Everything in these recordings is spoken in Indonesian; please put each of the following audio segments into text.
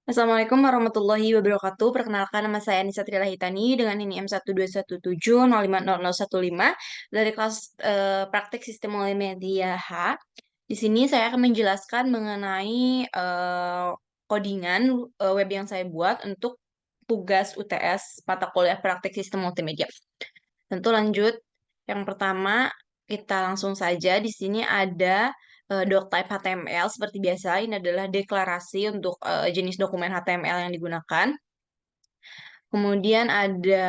Assalamualaikum warahmatullahi wabarakatuh. Perkenalkan, nama saya Anissa Trilahitani dengan NIM 12170050015 dari kelas Praktik Sistem Multimedia H. Di sini saya akan menjelaskan mengenai codingan web yang saya buat untuk tugas UTS mata kuliah Praktik Sistem Multimedia. Tentu lanjut. Yang pertama, kita langsung saja. Di sini ada doctype HTML seperti biasa. Ini adalah deklarasi untuk jenis dokumen HTML yang digunakan. Kemudian ada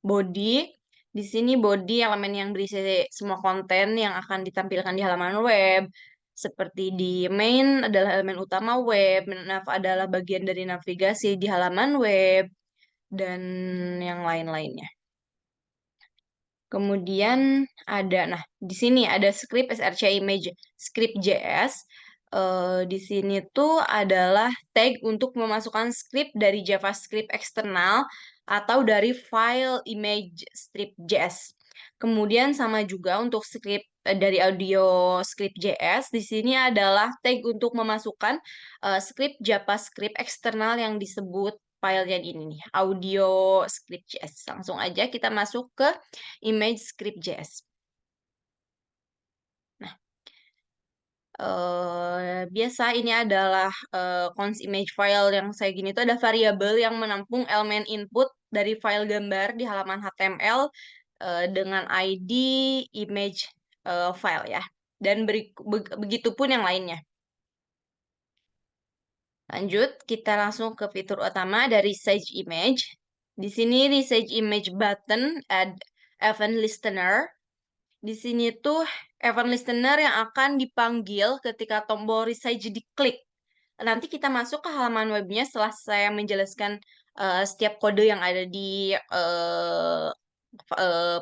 body. Di sini body elemen yang berisi semua konten yang akan ditampilkan di halaman web. Seperti di main adalah elemen utama web, nav adalah bagian dari navigasi di halaman web, dan yang lain-lainnya. Kemudian nah di sini ada script src image script JS. Di sini tuh adalah tag untuk memasukkan script dari JavaScript eksternal atau dari file image script JS. Kemudian sama juga untuk script dari audio script JS. Di sini adalah tag untuk memasukkan script JavaScript eksternal yang disebut file yang ini nih, audio script JS. Langsung aja kita masuk ke image script JS. Nah, biasa ini adalah cons image file yang saya gini itu ada variabel yang menampung elemen input dari file gambar di halaman HTML dengan ID image file ya. Dan begitupun yang lainnya. Lanjut, kita langsung ke fitur utama dari Resize Image. Di sini Resize Image button add event listener. Di sini tuh event listener yang akan dipanggil ketika tombol resize diklik. Nanti kita masuk ke halaman webnya setelah saya menjelaskan setiap kode yang ada di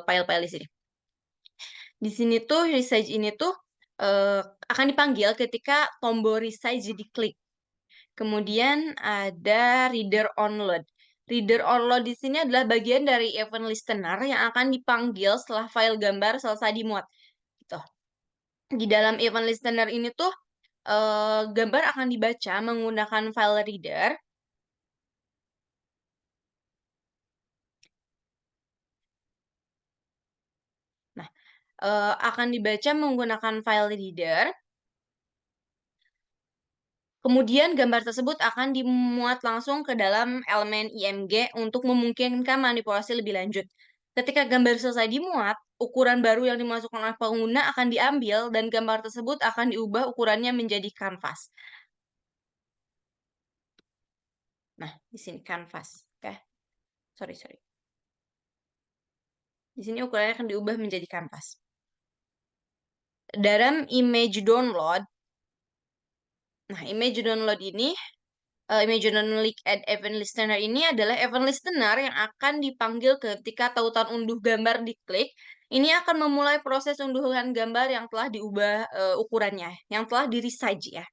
file-file di sini. Di sini tuh resize ini tuh akan dipanggil ketika tombol resize diklik. Kemudian ada reader onload. Reader onload di sini adalah bagian dari event listener yang akan dipanggil setelah file gambar selesai dimuat. Gitu. Di dalam event listener ini tuh gambar akan dibaca menggunakan file reader. Nah, akan dibaca menggunakan file reader. Kemudian gambar tersebut akan dimuat langsung ke dalam elemen IMG untuk memungkinkan manipulasi lebih lanjut. Ketika gambar selesai dimuat, ukuran baru yang dimasukkan oleh pengguna akan diambil dan gambar tersebut akan diubah ukurannya menjadi kanvas. Nah, di sini kanvas. Oke. Sorry. Di sini ukurannya akan diubah menjadi kanvas. Dalam image download, image download ini image download add event listener ini adalah event listener yang akan dipanggil ketika tautan unduh gambar diklik. Ini akan memulai proses unduhan gambar yang telah diubah ukurannya, yang telah di-resize ya.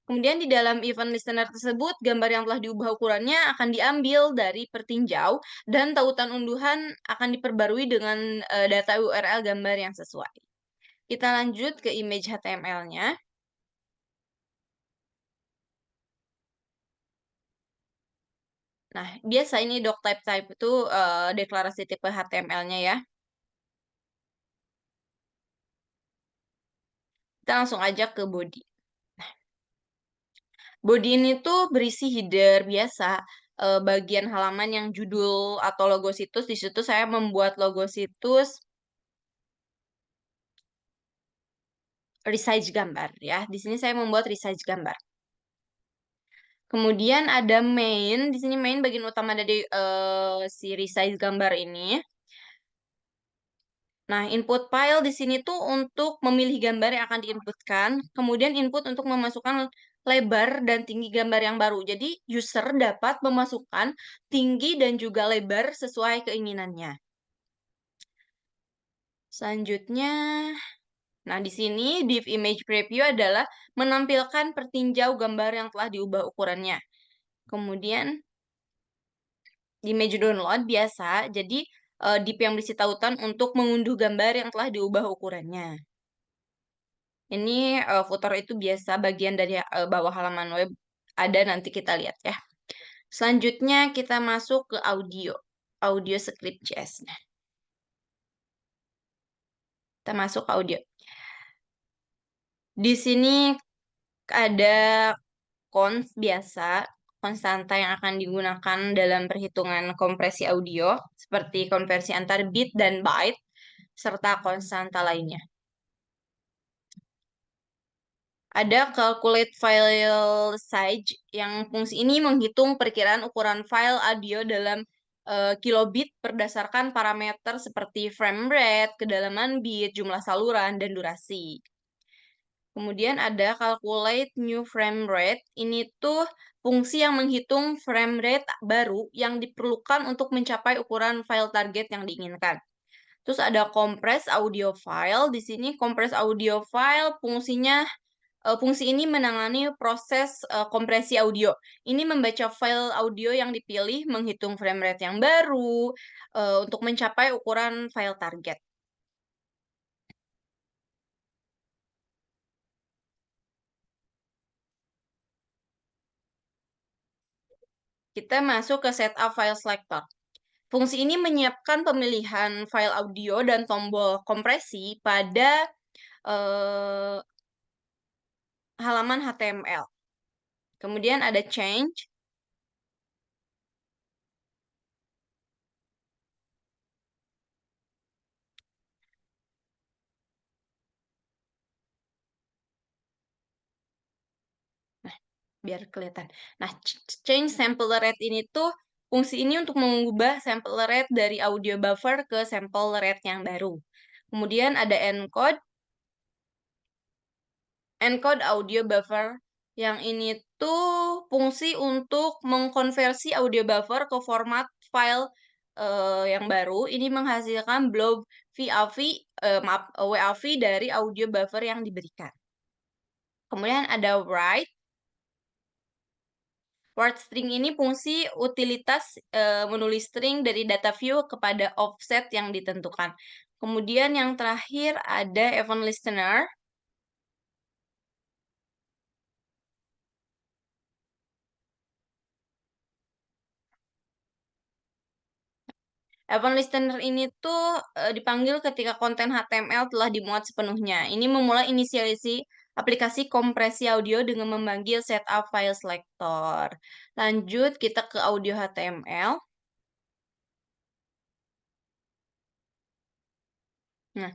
Kemudian di dalam event listener tersebut, gambar yang telah diubah ukurannya akan diambil dari pertinjau dan tautan unduhan akan diperbarui dengan data URL gambar yang sesuai. Kita lanjut ke image HTML-nya. Nah, biasa ini doctype itu deklarasi tipe HTML-nya ya. Kita langsung aja ke body. Body ini tuh berisi header biasa, bagian halaman yang judul atau logo situs. Di situ saya membuat logo situs resize gambar ya. Di sini saya membuat resize gambar. Kemudian ada main. Di sini main bagian utama dari si resize gambar ini. Nah, input file di sini tuh untuk memilih gambar yang akan diinputkan, kemudian input untuk memasukkan lebar dan tinggi gambar yang baru. Jadi, user dapat memasukkan tinggi dan juga lebar sesuai keinginannya. Selanjutnya, nah di sini div image preview adalah menampilkan pertinjau gambar yang telah diubah ukurannya. Kemudian, di image download biasa, jadi div yang berisi tautan untuk mengunduh gambar yang telah diubah ukurannya. Ini footer itu biasa bagian dari bawah halaman web ada, nanti kita lihat ya. Selanjutnya kita masuk ke audio, audio script.js. Nah, kita masuk ke audio. Di sini ada biasa, konstanta yang akan digunakan dalam perhitungan kompresi audio, seperti konversi antar bit dan byte, serta konstanta lainnya. Ada calculate file size yang fungsi ini menghitung perkiraan ukuran file audio dalam kilobit berdasarkan parameter seperti frame rate, kedalaman bit, jumlah saluran, dan durasi. Kemudian ada calculate new frame rate. Ini tuh fungsi yang menghitung frame rate baru yang diperlukan untuk mencapai ukuran file target yang diinginkan. Terus ada compress audio file. Di sini compress audio file fungsi ini menangani proses kompresi audio. Ini membaca file audio yang dipilih, menghitung frame rate yang baru untuk mencapai ukuran file target. Kita masuk ke setup file selector. Fungsi ini menyiapkan pemilihan file audio dan tombol kompresi pada halaman HTML. Kemudian ada change. Nah, biar kelihatan. Nah, change sample rate ini tuh fungsi ini untuk mengubah sample rate dari audio buffer ke sample rate yang baru. Kemudian ada encode. Encode audio buffer. Yang ini tuh fungsi untuk mengkonversi audio buffer ke format file yang baru. Ini menghasilkan blob WAV dari audio buffer yang diberikan. Kemudian ada write. Word string ini fungsi utilitas menulis string dari data view kepada offset yang ditentukan. Kemudian yang terakhir ada event listener. Event listener ini tuh dipanggil ketika konten HTML telah dimuat sepenuhnya. Ini memulai inisialisasi aplikasi kompresi audio dengan memanggil setup file selector. Lanjut kita ke audio HTML. Nah,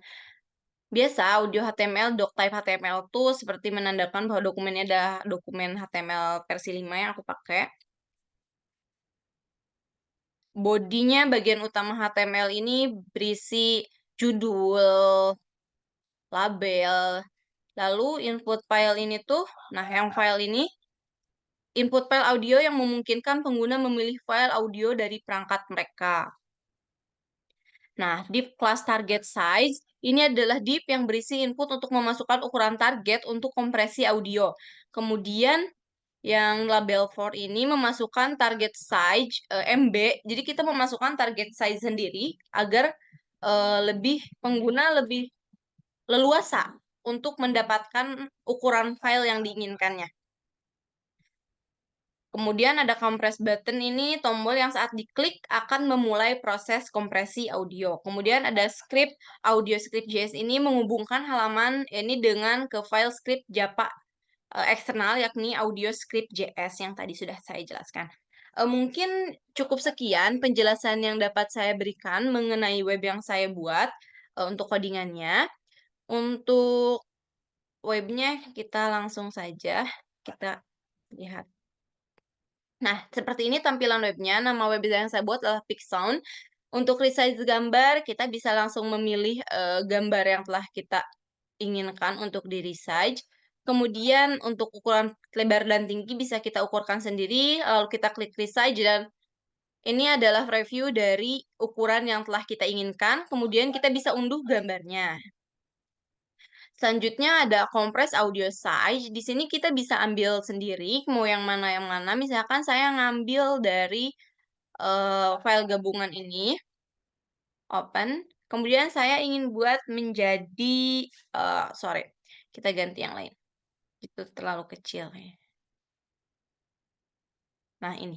biasa audio HTML, doctype HTML tuh seperti menandakan bahwa dokumennya adalah dokumen HTML versi 5 yang aku pakai. Bodinya bagian utama HTML ini berisi judul, label, lalu input file ini tuh, nah yang file ini, input file audio yang memungkinkan pengguna memilih file audio dari perangkat mereka. Nah, div class target size, ini adalah div yang berisi input untuk memasukkan ukuran target untuk kompresi audio. Kemudian, yang label for ini memasukkan target size MB, jadi kita memasukkan target size sendiri agar pengguna lebih leluasa untuk mendapatkan ukuran file yang diinginkannya. Kemudian ada compress button, ini tombol yang saat diklik akan memulai proses kompresi audio. Kemudian ada script, audio script.js ini menghubungkan halaman ini dengan ke file script Java eksternal, yakni audio script.js yang tadi sudah saya jelaskan. Mungkin cukup sekian penjelasan yang dapat saya berikan mengenai web yang saya buat untuk codingannya. Untuk webnya kita langsung saja kita lihat. Nah, seperti ini tampilan webnya. Nama web yang saya buat adalah Pixsound. Untuk resize gambar, kita bisa langsung memilih gambar yang telah kita inginkan untuk di-resize. Kemudian untuk ukuran lebar dan tinggi bisa kita ukurkan sendiri, lalu kita klik resize dan ini adalah review dari ukuran yang telah kita inginkan. Kemudian kita bisa unduh gambarnya. Selanjutnya ada compress audio size. Di sini kita bisa ambil sendiri mau yang mana yang mana. Misalkan saya ngambil dari file gabungan ini, open. Kemudian saya ingin buat menjadi, sorry, kita ganti yang lain. Itu terlalu kecil ya. Nah ini,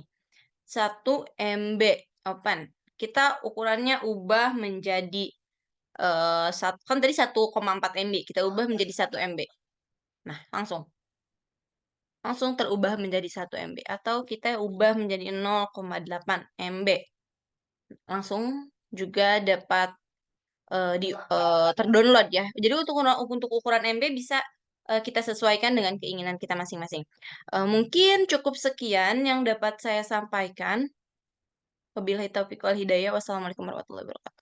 1 MB, open. Kita ukurannya ubah menjadi, kan tadi 1,4 MB, kita ubah menjadi 1 MB. Nah, langsung langsung terubah menjadi 1 MB atau kita ubah menjadi 0,8 MB. Langsung juga dapat, terdownload ya. Jadi untuk ukuran MB bisa, kita sesuaikan dengan keinginan kita masing-masing. Mungkin cukup sekian yang dapat saya sampaikan. Wabillahi taufiq wal hidayah. Wassalamualaikum warahmatullahi wabarakatuh.